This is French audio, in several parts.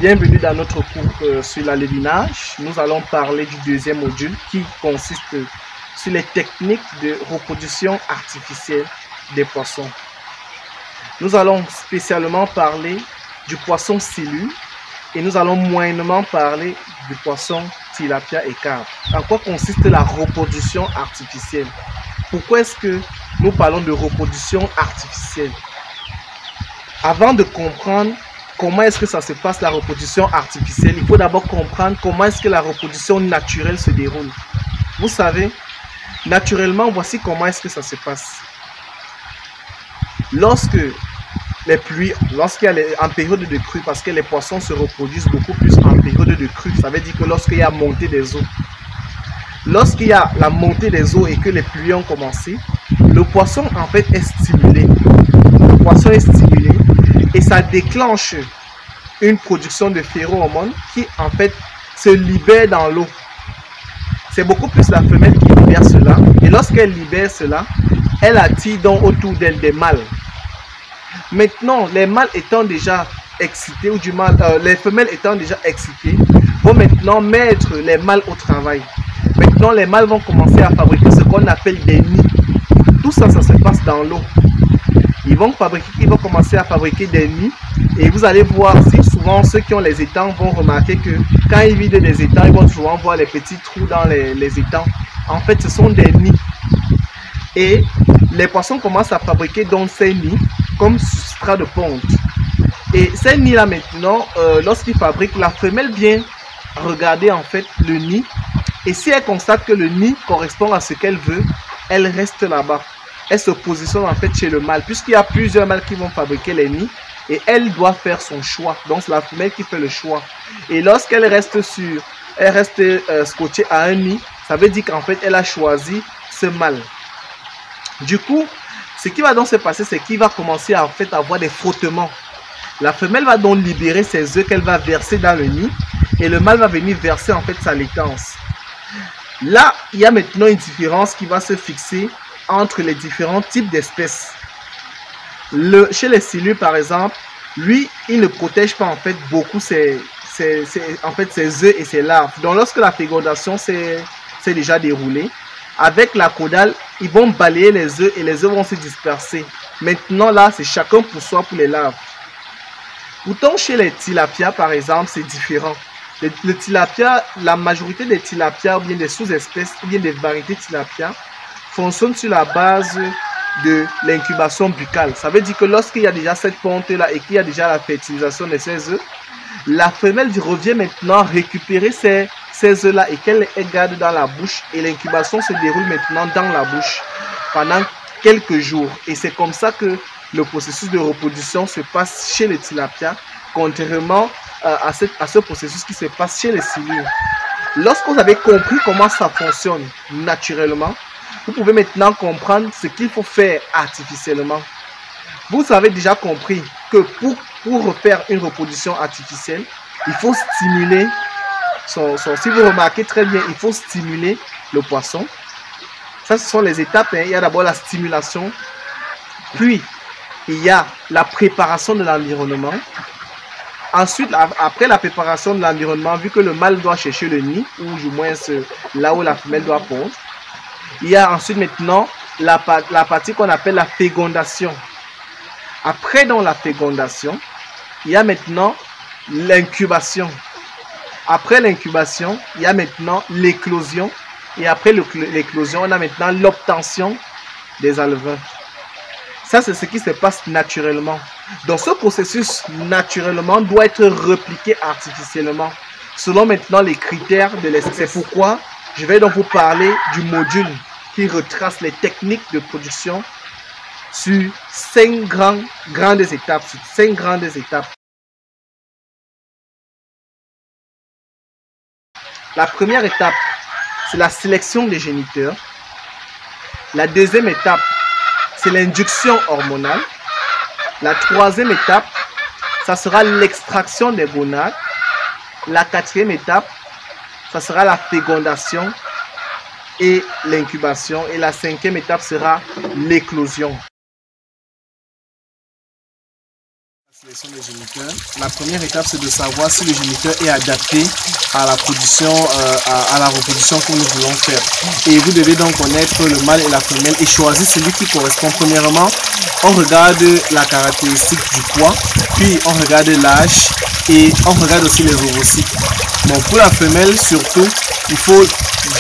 Bienvenue dans notre cours sur l'alevinage. Nous allons parler du deuxième module qui consiste sur les techniques de reproduction artificielle des poissons. Nous allons spécialement parler du poisson silure et nous allons moyennement parler du poisson tilapia et carpe. En quoi consiste la reproduction artificielle? Pourquoi est-ce que nous parlons de reproduction artificielle? Avant de comprendre comment est-ce que ça se passe la reproduction artificielle, il faut d'abord comprendre comment est-ce que la reproduction naturelle se déroule. Vous savez, naturellement, voici comment est-ce que ça se passe. Lorsqu'il y a en période de crue, parce que les poissons se reproduisent beaucoup plus en période de crue, ça veut dire que lorsqu'il y a montée des eaux. Lorsqu'il y a la montée des eaux et que les pluies ont commencé, le poisson en fait est stimulé. Le poisson est stimulé et ça déclenche une production de phéromones qui en fait se libère dans l'eau. C'est beaucoup plus la femelle qui libère cela. Et lorsqu'elle libère cela, elle attire donc autour d'elle des mâles. Maintenant, les mâles étant déjà excités, ou du moins les femelles étant déjà excitées, vont maintenant mettre les mâles au travail. Maintenant, les mâles vont commencer à fabriquer ce qu'on appelle des nids. Tout ça, ça se passe dans l'eau. Ils vont commencer à fabriquer des nids et vous allez voir, si souvent ceux qui ont les étangs vont remarquer que quand ils vident des étangs, ils vont souvent voir les petits trous dans les étangs. En fait, ce sont des nids. Et les poissons commencent à fabriquer donc ces nids comme substrat de ponte. Et ces nids-là maintenant, lorsqu'ils fabriquent, la femelle vient regarder en fait le nid. Et si elle constate que le nid correspond à ce qu'elle veut, elle reste là-bas. Elle se positionne en fait chez le mâle, puisqu'il y a plusieurs mâles qui vont fabriquer les nids et elle doit faire son choix. Donc c'est la femelle qui fait le choix. Et lorsqu'elle reste scotchée à un nid, ça veut dire qu'en fait elle a choisi ce mâle. Du coup, ce qui va donc se passer, c'est qu'il va commencer à en fait avoir des frottements. La femelle va donc libérer ses œufs qu'elle va verser dans le nid et le mâle va venir verser en fait sa laitance. Là, il y a maintenant une différence qui va se fixer entre les différents types d'espèces. Chez les silures, par exemple, lui, il ne protège pas en fait beaucoup ses œufs et ses larves. Donc, lorsque la fécondation s'est déjà déroulée, avec la caudale, ils vont balayer les œufs et les œufs vont se disperser. Maintenant, là, c'est chacun pour soi pour les larves. Pourtant, chez les tilapias, par exemple, c'est différent. Le tilapia, la majorité des tilapias ou bien des sous-espèces ou bien des variétés tilapia fonctionne sur la base de l'incubation buccale. Ça veut dire que lorsqu'il y a déjà cette ponte-là et qu'il y a déjà la fertilisation de ces œufs, la femelle revient maintenant récupérer ces œufs-là et qu'elle les garde dans la bouche et l'incubation se déroule maintenant dans la bouche pendant quelques jours. Et c'est comme ça que le processus de reproduction se passe chez les tilapia, contrairement à ce processus qui se passe chez les silures. Lorsque vous avez compris comment ça fonctionne naturellement, vous pouvez maintenant comprendre ce qu'il faut faire artificiellement. Vous avez déjà compris que pour refaire une reproduction artificielle, il faut stimuler si vous remarquez très bien, il faut stimuler le poisson. Ça, ce sont les étapes. Il y a d'abord la stimulation, puis il y a la préparation de l'environnement. Ensuite, après la préparation de l'environnement, vu que le mâle doit chercher le nid, ou du moins là où la femelle doit pondre, il y a ensuite maintenant la partie qu'on appelle la fécondation. Après dans la fécondation, il y a maintenant l'incubation. Après l'incubation, il y a maintenant l'éclosion. Et après l'éclosion, on a maintenant l'obtention des alevins. Ça, c'est ce qui se passe naturellement. Donc, ce processus, naturellement, doit être repliqué artificiellement, selon maintenant les critères de l'espèce. C'est pourquoi je vais donc vous parler du module qui retrace les techniques de production sur 5 grandes étapes. La première étape, c'est la sélection des géniteurs. La deuxième étape, c'est l'induction hormonale. La troisième étape, ça sera l'extraction des gonades. La quatrième étape, ça sera la fécondation et l'incubation. Et la cinquième étape sera l'éclosion. Sélection des géniteurs. La première étape, c'est de savoir si le géniteur est adapté à la production, à la reproduction que nous voulons faire. Et vous devez donc connaître le mâle et la femelle et choisir celui qui correspond. Premièrement, on regarde la caractéristique du poids, puis on regarde l'âge et on regarde aussi les ovocytes. Bon, pour la femelle, surtout, il faut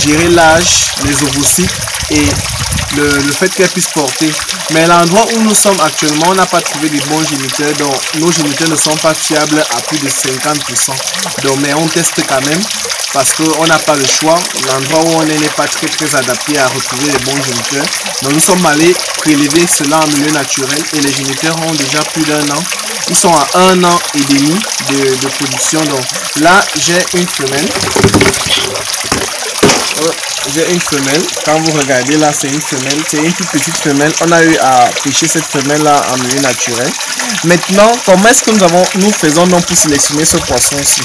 gérer l'âge, les ovocytes et le fait qu'elle puisse porter. Mais l'endroit où nous sommes actuellement, on n'a pas trouvé de bons géniteurs, donc nos géniteurs ne sont pas fiables à plus de 50%. Donc, mais on teste quand même parce qu'on n'a pas le choix. L'endroit où on est n'est pas très adapté à retrouver les bons géniteurs. Donc nous sommes allés prélever cela en milieu naturel et les géniteurs ont déjà plus d'1 an. Ils sont à 1 an et demi de production. Donc là, j'ai une femelle. J'ai une femelle. Quand vous regardez là, c'est une femelle. C'est une toute petite femelle. On a eu à pêcher cette femelle là en milieu naturel. Maintenant, comment est-ce que nous faisons donc pour sélectionner ce poisson-ci?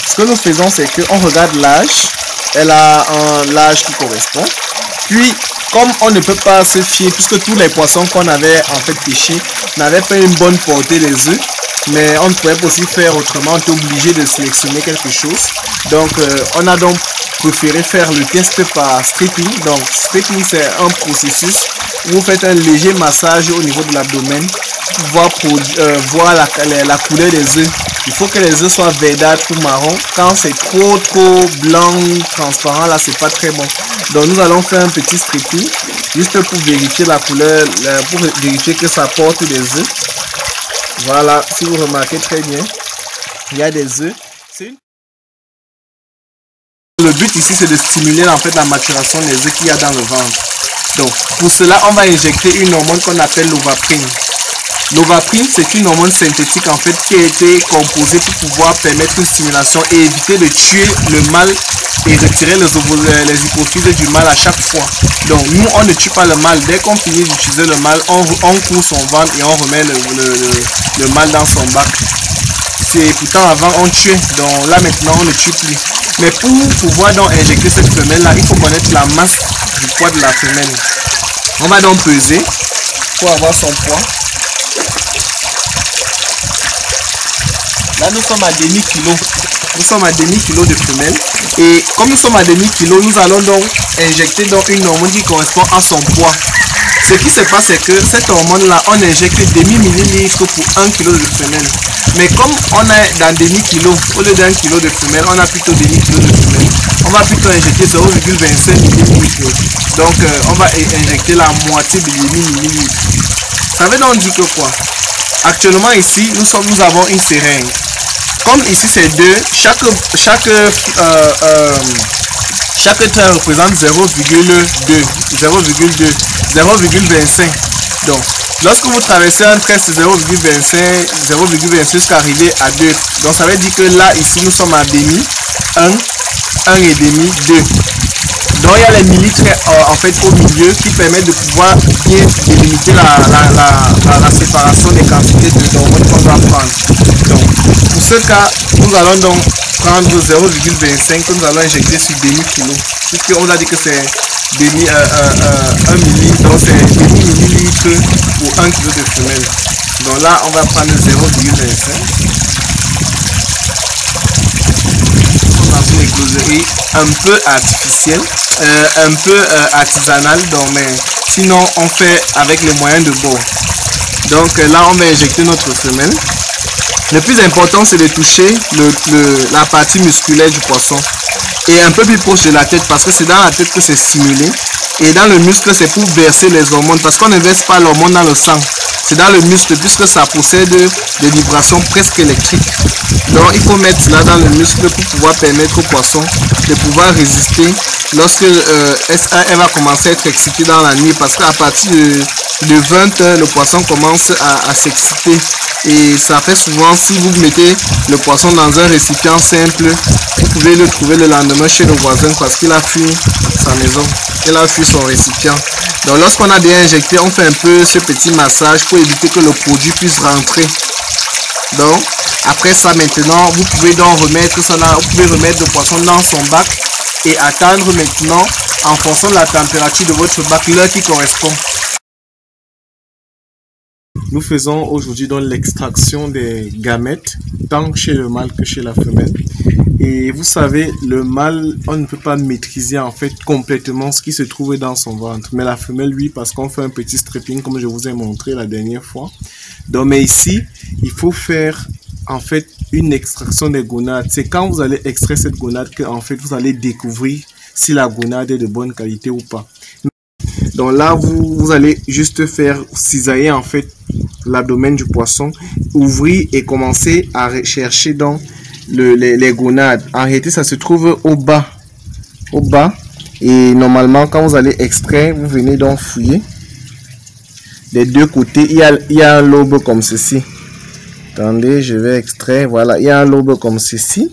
Ce que nous faisons, c'est qu'on regarde l'âge. Elle a l'âge qui correspond. Puis, comme on ne peut pas se fier, puisque tous les poissons qu'on avait en fait pêchés n'avaient pas une bonne portée des œufs, mais on ne pouvait pas aussi faire autrement, on était obligé de sélectionner quelque chose. Donc, on a donc préféré faire le test par stripping. Donc, stripping, c'est un processus où vous faites un léger massage au niveau de l'abdomen pour pouvoir voir la couleur des œufs. Il faut que les œufs soient verdâtres ou marron. Quand c'est trop blanc, transparent, là, c'est pas très bon. Donc, nous allons faire un petit stripping juste pour vérifier la couleur, pour vérifier que ça porte des œufs. Voilà, si vous remarquez très bien, il y a des œufs. Le but ici, c'est de stimuler en fait la maturation des œufs qu'il y a dans le ventre. Donc, pour cela, on va injecter une hormone qu'on appelle l'ovaprine. L'ovaprine, c'est une hormone synthétique en fait qui a été composée pour pouvoir permettre une stimulation et éviter de tuer le mâle et retirer les hypophyses du mâle à chaque fois. Donc, nous, on ne tue pas le mâle. Dès qu'on finit d'utiliser le mâle, on court son ventre et on remet le mâle dans son bac. C'est pourtant avant on tuait, donc là maintenant on ne tue plus. Mais pour pouvoir donc injecter cette femelle là, il faut connaître la masse du poids de la femelle. On va donc peser pour avoir son poids. Là nous sommes à demi-kilo. Nous sommes à demi-kilo de femelle. Et comme nous sommes à demi-kilo, nous allons donc injecter donc une hormone qui correspond à son poids. Ce qui se passe, c'est que cette hormone-là, on injecte demi-millilitre pour 1 kg de femelle. Mais comme on est dans demi-kilo, au lieu d'1 kg de femelle, on a plutôt demi-kilo de femelle. On va plutôt injecter 0,25 ml. Donc, on va injecter la moitié de demi-millilitre. Ça veut donc dire que quoi? Actuellement, ici, nous avons une seringue. Comme ici, c'est 2, chaque trait représente 0,2, 0,25. Donc, lorsque vous traversez un trait, c'est 0,25, 0,26 jusqu'à arriver à 2. Donc, ça veut dire que là, ici, nous sommes à demi, 1 et demi, 2. Donc, il y a les millitraits en fait au milieu qui permettent de pouvoir bien délimiter la séparation des quantités d'hormones qu'on doit prendre. Donc, pour ce cas, nous allons donc prendre 0,25 que nous allons injecter sur demi-kilo. Puisqu'on a dit que c'est 1 millilitre, donc c'est demi-millilitre pour 1 kg de femelle. Donc là, on va prendre 0,25. Dans une écloserie un peu artificielle, un peu artisanale, donc, mais sinon on fait avec les moyens de bord. Donc là, on va injecter notre femelle. Le plus important, c'est de toucher la partie musculaire du poisson et un peu plus proche de la tête parce que c'est dans la tête que c'est stimulé, et dans le muscle c'est pour verser les hormones parce qu'on ne verse pas l'hormone dans le sang, c'est dans le muscle puisque ça possède des vibrations presque électriques. Donc il faut mettre cela dans le muscle pour pouvoir permettre au poisson de pouvoir résister lorsque elle va commencer à être excitée dans la nuit, parce qu'à partir de 20 h, le poisson commence à s'exciter. Et ça fait souvent, si vous mettez le poisson dans un récipient simple, vous pouvez le trouver le lendemain chez le voisin parce qu'il a fui sa maison, il a fui son récipient. Donc lorsqu'on a déjà injecté, on fait un peu ce petit massage pour éviter que le produit puisse rentrer. Donc après ça, maintenant vous pouvez donc remettre ça là, vous pouvez remettre le poisson dans son bac et attendre maintenant en fonction de la température de votre bac l'heure qui correspond. Nous faisons aujourd'hui donc l'extraction des gamètes, tant chez le mâle que chez la femelle. Et vous savez, le mâle, on ne peut pas maîtriser en fait complètement ce qui se trouve dans son ventre. Mais la femelle, oui, parce qu'on fait un petit stripping comme je vous ai montré la dernière fois. Donc, mais ici, il faut faire en fait une extraction des gonades. C'est quand vous allez extraire cette gonade que en fait vous allez découvrir si la gonade est de bonne qualité ou pas. Donc là, vous allez juste faire cisailler en fait l'abdomen du poisson, ouvrir et commencer à chercher dans les gonades. En réalité, ça se trouve au bas. Et normalement, quand vous allez extraire, vous venez donc fouiller. Des deux côtés, il y a un lobe comme ceci. Attendez, je vais extraire. Voilà, il y a un lobe comme ceci.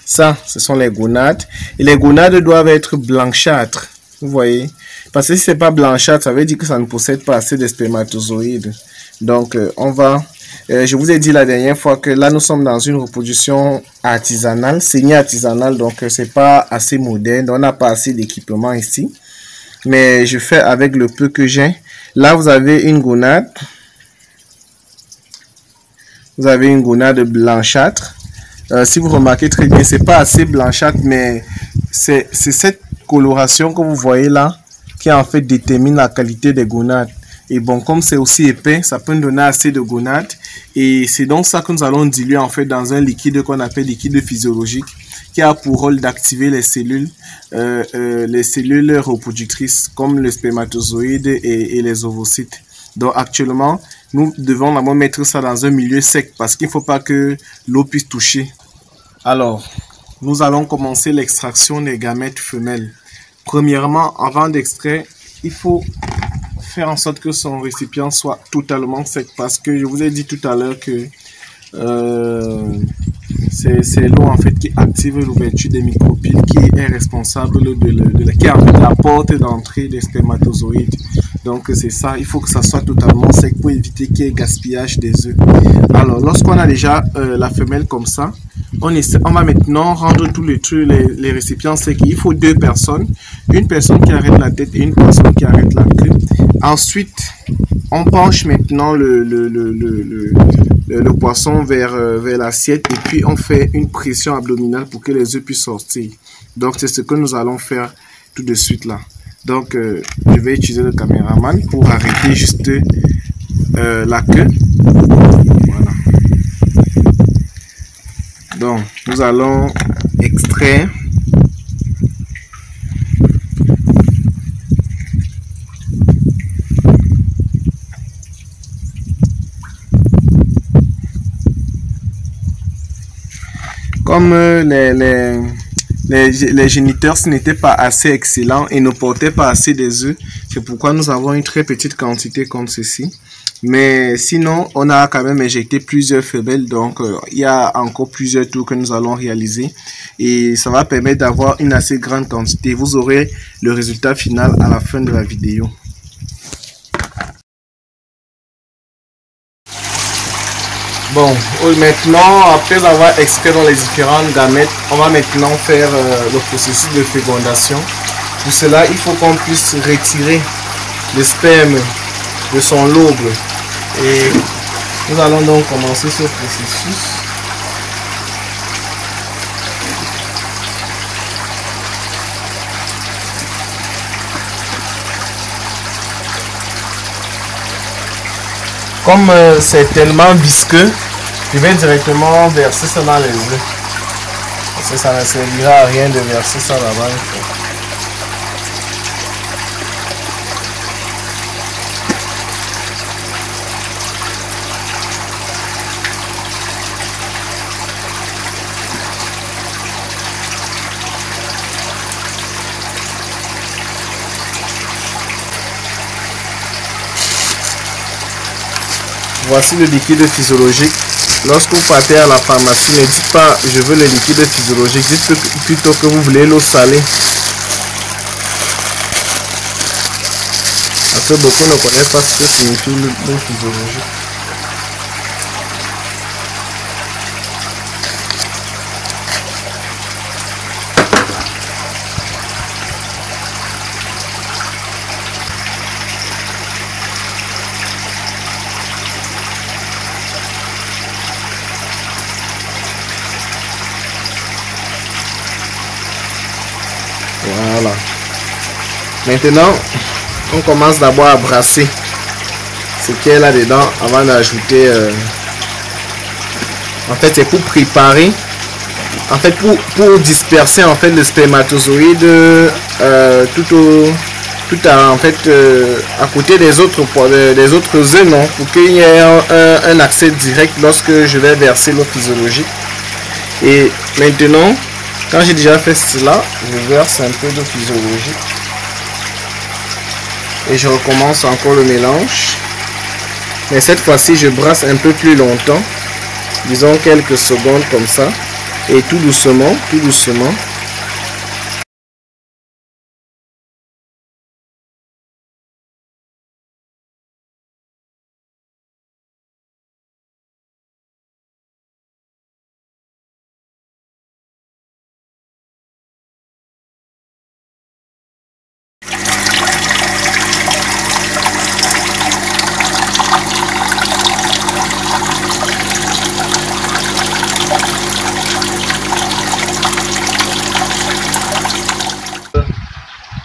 Ça, ce sont les gonades. Et les gonades doivent être blanchâtres. Vous voyez? Parce que si ce n'est pas blanchâtre, ça veut dire que ça ne possède pas assez de spermatozoïdes. Donc, on va... je vous ai dit la dernière fois que là, nous sommes dans une reproduction artisanale, semi-artisanale. Donc, c'est pas assez moderne. On n'a pas assez d'équipement ici. Mais je fais avec le peu que j'ai. Là, vous avez une gonade. Vous avez une gonade blanchâtre. Si vous remarquez très bien, c'est pas assez blanchâtre, mais c'est cette coloration que vous voyez là qui en fait détermine la qualité des gonades. Et bon, comme c'est aussi épais, ça peut nous donner assez de gonades. Et c'est donc ça que nous allons diluer en fait dans un liquide qu'on appelle liquide physiologique, qui a pour rôle d'activer les cellules reproductrices comme le spermatozoïde et les ovocytes. Donc actuellement, nous devons d'abord mettre ça dans un milieu sec parce qu'il ne faut pas que l'eau puisse toucher. Alors, nous allons commencer l'extraction des gamètes femelles. Premièrement, avant d'extraire, il faut faire en sorte que son récipient soit totalement sec parce que je vous ai dit tout à l'heure que c'est l'eau en fait qui active l'ouverture des micropiles qui est responsable qui est en fait la porte d'entrée des spermatozoïdes. Donc c'est ça, il faut que ça soit totalement sec pour éviter qu'il y ait gaspillage des œufs. Alors lorsqu'on a déjà la femelle comme ça, on va maintenant rendre tous les récipients secs. Il faut deux personnes, une personne qui arrête la tête et une personne qui arrête la queue. Ensuite, on penche maintenant le poisson vers l'assiette et puis on fait une pression abdominale pour que les œufs puissent sortir. Donc c'est ce que nous allons faire tout de suite là. Donc je vais utiliser le caméraman pour arrêter juste la queue. Voilà. Donc nous allons extraire. Comme les géniteurs n'étaient pas assez excellents et ne portaient pas assez des œufs, c'est pourquoi nous avons une très petite quantité comme ceci. Mais sinon, on a quand même injecté plusieurs femelles, donc il y a encore plusieurs tours que nous allons réaliser et ça va permettre d'avoir une assez grande quantité. Vous aurez le résultat final à la fin de la vidéo. Bon, maintenant, après avoir extrait dans les différentes gamètes, on va maintenant faire le processus de fécondation. Pour cela, il faut qu'on puisse retirer le sperme de son lobe. Et nous allons donc commencer ce processus. Comme c'est tellement visqueux, je vais directement verser ça dans les œufs. Parce que ça ne servira à rien de verser ça là-bas. Voici le liquide physiologique. Lorsque vous partez à la pharmacie, ne dites pas je veux le liquide physiologique, dites plutôt que vous voulez l'eau salée. Parce que beaucoup ne connaissent pas ce que signifie l'eau physiologique. Voilà. Maintenant, on commence d'abord à brasser ce qu'il y a là-dedans avant d'ajouter... En fait, c'est pour préparer... En fait, pour disperser en fait le spermatozoïde à côté des autres œufs, non, pour qu'il y ait un accès direct lorsque je vais verser l'eau physiologique. Et maintenant, quand j'ai déjà fait cela, je verse un peu d'eau physiologique et je recommence encore le mélange. Mais cette fois-ci, je brasse un peu plus longtemps, disons quelques secondes comme ça. Et tout doucement, tout doucement.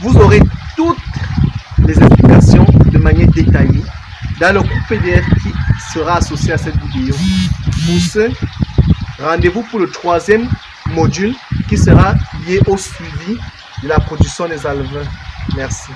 Vous aurez toutes les explications de manière détaillée dans le cours PDF qui sera associé à cette vidéo. Pour ce, rendez-vous pour le 3e module qui sera lié au suivi de la production des alevins. Merci.